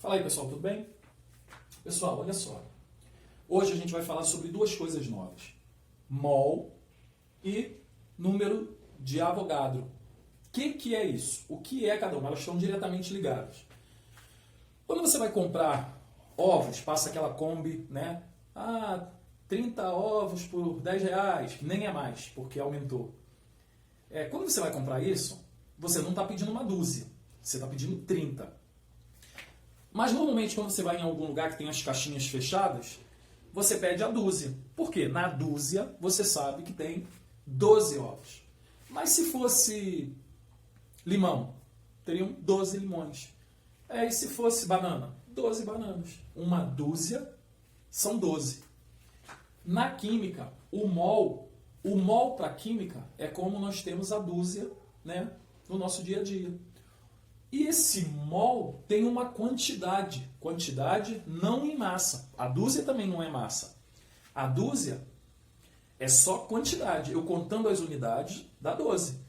Fala aí, pessoal, tudo bem? Pessoal, olha só. Hoje a gente vai falar sobre duas coisas novas. Mol e número de Avogadro. O que é isso? O que é cada uma? Elas estão diretamente ligadas. Quando você vai comprar ovos, passa aquela Kombi, né? 30 ovos por 10 reais, que nem é mais, porque aumentou. Quando você vai comprar isso, você não está pedindo uma dúzia, você está pedindo 30. Mas normalmente quando você vai em algum lugar que tem as caixinhas fechadas, você pede a dúzia. Por quê? Na dúzia você sabe que tem 12 ovos. Mas se fosse limão, teriam 12 limões. E se fosse banana? 12 bananas. Uma dúzia são 12. Na química, o mol para a química é como nós temos a dúzia, né, no nosso dia a dia. E esse mol tem uma quantidade não em massa. A dúzia também não é massa. A dúzia é só quantidade. Eu contando as unidades dá 12.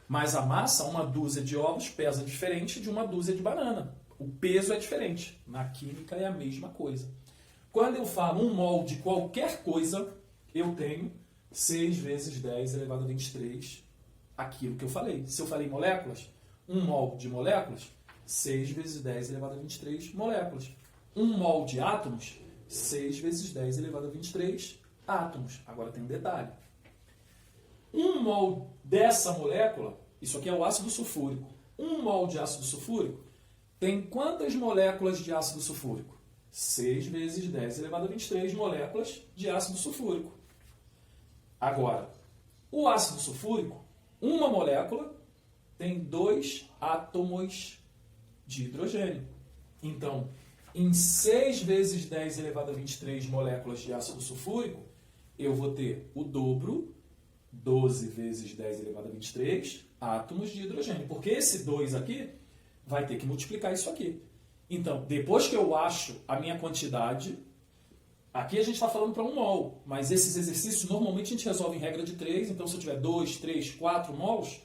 Mas a massa, uma dúzia de ovos pesa diferente de uma dúzia de banana. O peso é diferente. Na química é a mesma coisa. Quando eu falo um mol de qualquer coisa, eu tenho 6 vezes 10 elevado a 23, aquilo que eu falei. Se eu falei moléculas, um mol de moléculas, 6 vezes 10 elevado a 23 moléculas. Um mol de átomos, 6 vezes 10 elevado a 23 átomos. Agora tem um detalhe. Um mol dessa molécula, isso aqui é o ácido sulfúrico. Um mol de ácido sulfúrico tem quantas moléculas de ácido sulfúrico? 6 vezes 10 elevado a 23 moléculas de ácido sulfúrico. Agora, o ácido sulfúrico, uma molécula, tem 2 átomos de hidrogênio. Então, em 6 vezes 10 elevado a 23 moléculas de ácido sulfúrico, eu vou ter o dobro, 12 vezes 10 elevado a 23 átomos de hidrogênio. Porque esse 2 aqui vai ter que multiplicar isso aqui. Então, depois que eu acho a minha quantidade, aqui a gente está falando para um mol, mas esses exercícios normalmente a gente resolve em regra de 3, então se eu tiver 2, 3, 4 mols,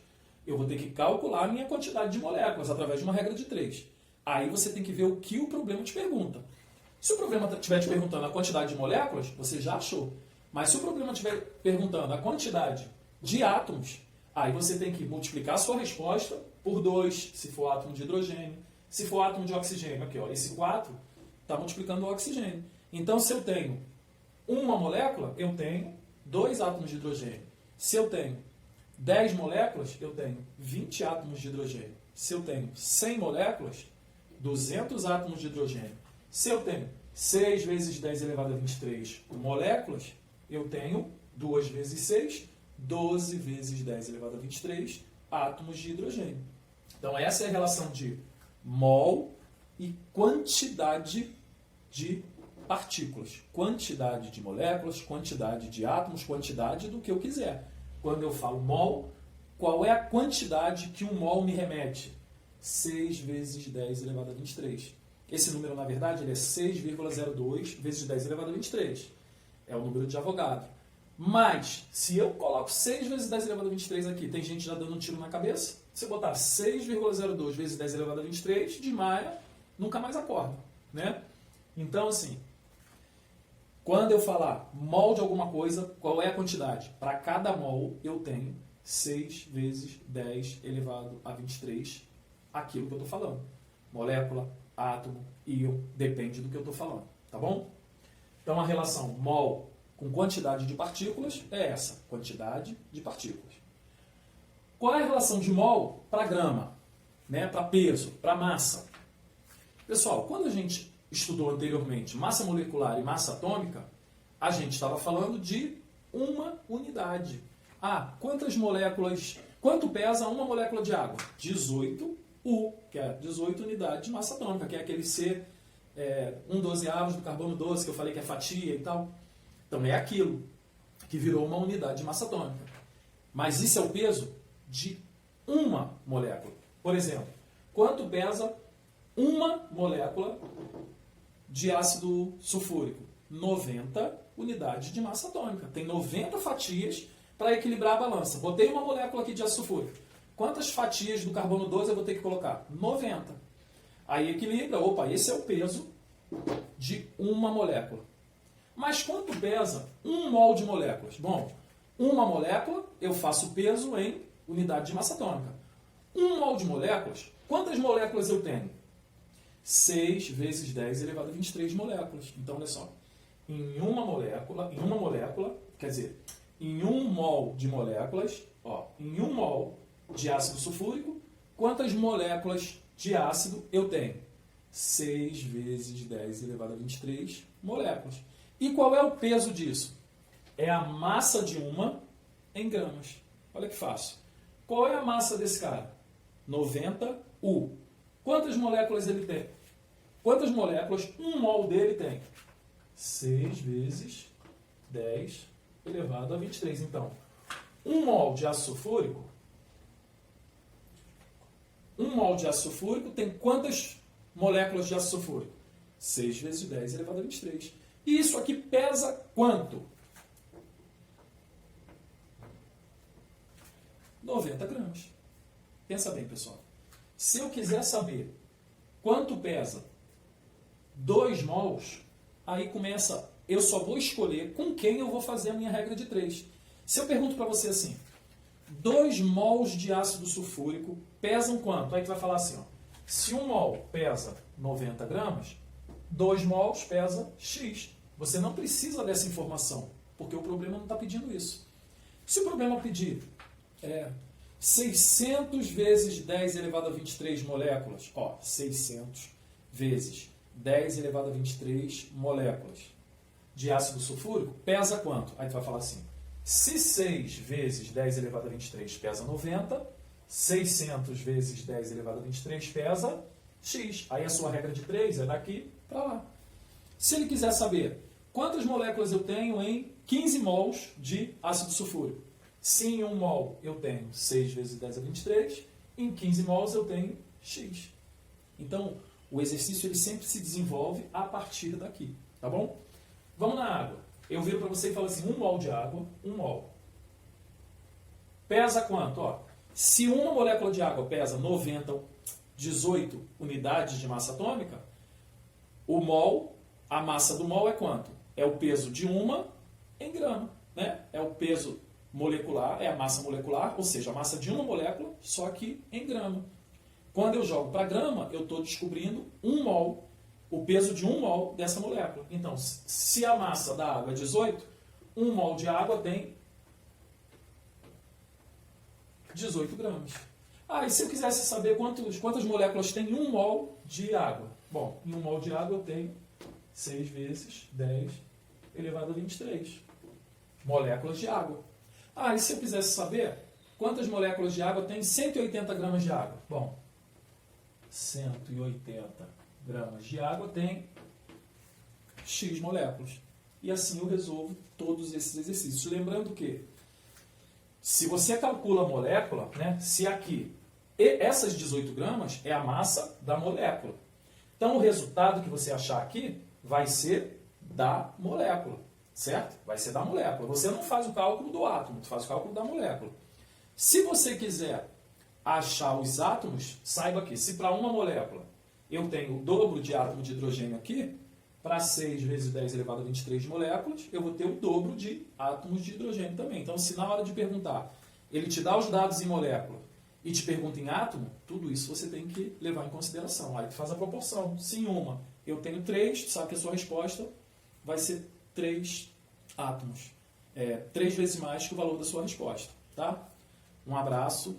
eu vou ter que calcular a minha quantidade de moléculas através de uma regra de 3. Aí você tem que ver o que o problema te pergunta. Se o problema estiver te perguntando a quantidade de moléculas, você já achou. Mas se o problema estiver perguntando a quantidade de átomos, aí você tem que multiplicar a sua resposta por 2, se for átomo de hidrogênio. Se for átomo de oxigênio, aqui, ó, esse 4 está multiplicando o oxigênio. Então, se eu tenho uma molécula, eu tenho 2 átomos de hidrogênio. Se eu tenho 10 moléculas, eu tenho 20 átomos de hidrogênio. Se eu tenho 100 moléculas, 200 átomos de hidrogênio. Se eu tenho 6 vezes 10 elevado a 23 moléculas, eu tenho 2 vezes 6, 12 vezes 10 elevado a 23 átomos de hidrogênio. Então, essa é a relação de mol e quantidade de partículas. Quantidade de moléculas, quantidade de átomos, quantidade do que eu quiser. Quando eu falo mol, qual é a quantidade que um mol me remete? 6 vezes 10 elevado a 23. Esse número, na verdade, ele é 6,02 vezes 10 elevado a 23. É o número de Avogadro. Mas, se eu coloco 6 vezes 10 elevado a 23 aqui, tem gente já dando um tiro na cabeça. Se eu botar 6,02 vezes 10 elevado a 23, desmaia, nunca mais acorda, né? Então, assim, quando eu falar mol de alguma coisa, qual é a quantidade? Para cada mol, eu tenho 6 vezes 10 elevado a 23, aquilo que eu estou falando. Molécula, átomo, íon, depende do que eu estou falando, tá bom? Então, a relação mol com quantidade de partículas é essa, quantidade de partículas. Qual é a relação de mol para grama, né? Para peso, para massa? Pessoal, quando a gente estudou anteriormente massa molecular e massa atômica, a gente estava falando de uma unidade. Quantas moléculas, quanto pesa uma molécula de água? 18U, que é 18 unidades de massa atômica, que é aquele C, 1/12 do carbono 12, que eu falei que é fatia e tal. Então é aquilo que virou uma unidade de massa atômica. Mas isso é o peso de uma molécula. Por exemplo, quanto pesa uma molécula de ácido sulfúrico? 90 unidades de massa atômica. Tem 90 fatias para equilibrar a balança. Botei uma molécula aqui de ácido sulfúrico. Quantas fatias do carbono 12 eu vou ter que colocar? 90. Aí equilibra, opa, esse é o peso de uma molécula. Mas quanto pesa 1 mol de moléculas? Bom, uma molécula eu faço peso em unidade de massa atômica. 1 mol de moléculas, quantas moléculas eu tenho? 6 vezes 10 elevado a 23 moléculas. Então, olha só, em uma molécula, quer dizer, em 1 mol de moléculas, em 1 mol de ácido sulfúrico, quantas moléculas de ácido eu tenho? 6 vezes 10 elevado a 23 moléculas. E qual é o peso disso? É a massa de uma em gramas. Olha que fácil. Qual é a massa desse cara? 90 U. Quantas moléculas ele tem? Quantas moléculas 1 mol dele tem? 6 vezes 10 elevado a 23. Então, 1 mol de ácido sulfúrico, 1 mol de ácido sulfúrico tem quantas moléculas de ácido sulfúrico? 6 vezes 10 elevado a 23. E isso aqui pesa quanto? 90 gramas. Pensa bem, pessoal. Se eu quiser saber quanto pesa 2 mols, aí começa, eu só vou escolher com quem eu vou fazer a minha regra de 3. Se eu pergunto para você assim, 2 mols de ácido sulfúrico pesam quanto? Aí tu vai falar assim, se 1 mol pesa 90 gramas, 2 mols pesa X. Você não precisa dessa informação, porque o problema não está pedindo isso. Se o problema pedir 600 vezes 10 elevado a 23 moléculas, 600 vezes 10 elevado a 23 moléculas de ácido sulfúrico, pesa quanto? Aí tu vai falar assim, se 6 vezes 10 elevado a 23 pesa 90, 600 vezes 10 elevado a 23 pesa X. Aí a sua regra de 3 é daqui para lá. Se ele quiser saber quantas moléculas eu tenho em 15 mols de ácido sulfúrico, se em 1 mol eu tenho 6 vezes 10 a 23, em 15 mols eu tenho X. Então, o exercício ele sempre se desenvolve a partir daqui, tá bom? Vamos na água. Eu viro para você e falo assim, 1 mol de água, 1 mol. Pesa quanto? Se uma molécula de água pesa 18 unidades de massa atômica, o mol, a massa do mol é quanto? É o peso de uma em grama, né? É o peso molecular, é a massa molecular, ou seja, a massa de uma molécula, só que em grama. Quando eu jogo para grama, eu estou descobrindo 1 mol, o peso de 1 mol dessa molécula. Então, se a massa da água é 18, 1 mol de água tem 18 gramas. E se eu quisesse saber quantas moléculas tem 1 mol de água? Bom, em 1 mol de água eu tenho 6 vezes 10 elevado a 23 moléculas de água. E se eu quisesse saber quantas moléculas de água tem 180 gramas de água? Bom, 180 gramas de água tem X moléculas. E assim eu resolvo todos esses exercícios. Lembrando que, se você calcula a molécula, né, se aqui, essas 18 gramas é a massa da molécula. Então, o resultado que você achar aqui vai ser da molécula, certo? Vai ser da molécula. Você não faz o cálculo do átomo, você faz o cálculo da molécula. Se você quiser achar os átomos, saiba que se para uma molécula eu tenho o dobro de átomo de hidrogênio aqui, para 6 vezes 10 elevado a 23 moléculas, eu vou ter o dobro de átomos de hidrogênio também. Então, se na hora de perguntar, ele te dá os dados em molécula e te pergunta em átomo, tudo isso você tem que levar em consideração. Aí tu faz a proporção. Se em uma eu tenho 3, tu sabe que a sua resposta vai ser 3 átomos. 3 vezes mais que o valor da sua resposta. Tá? Um abraço.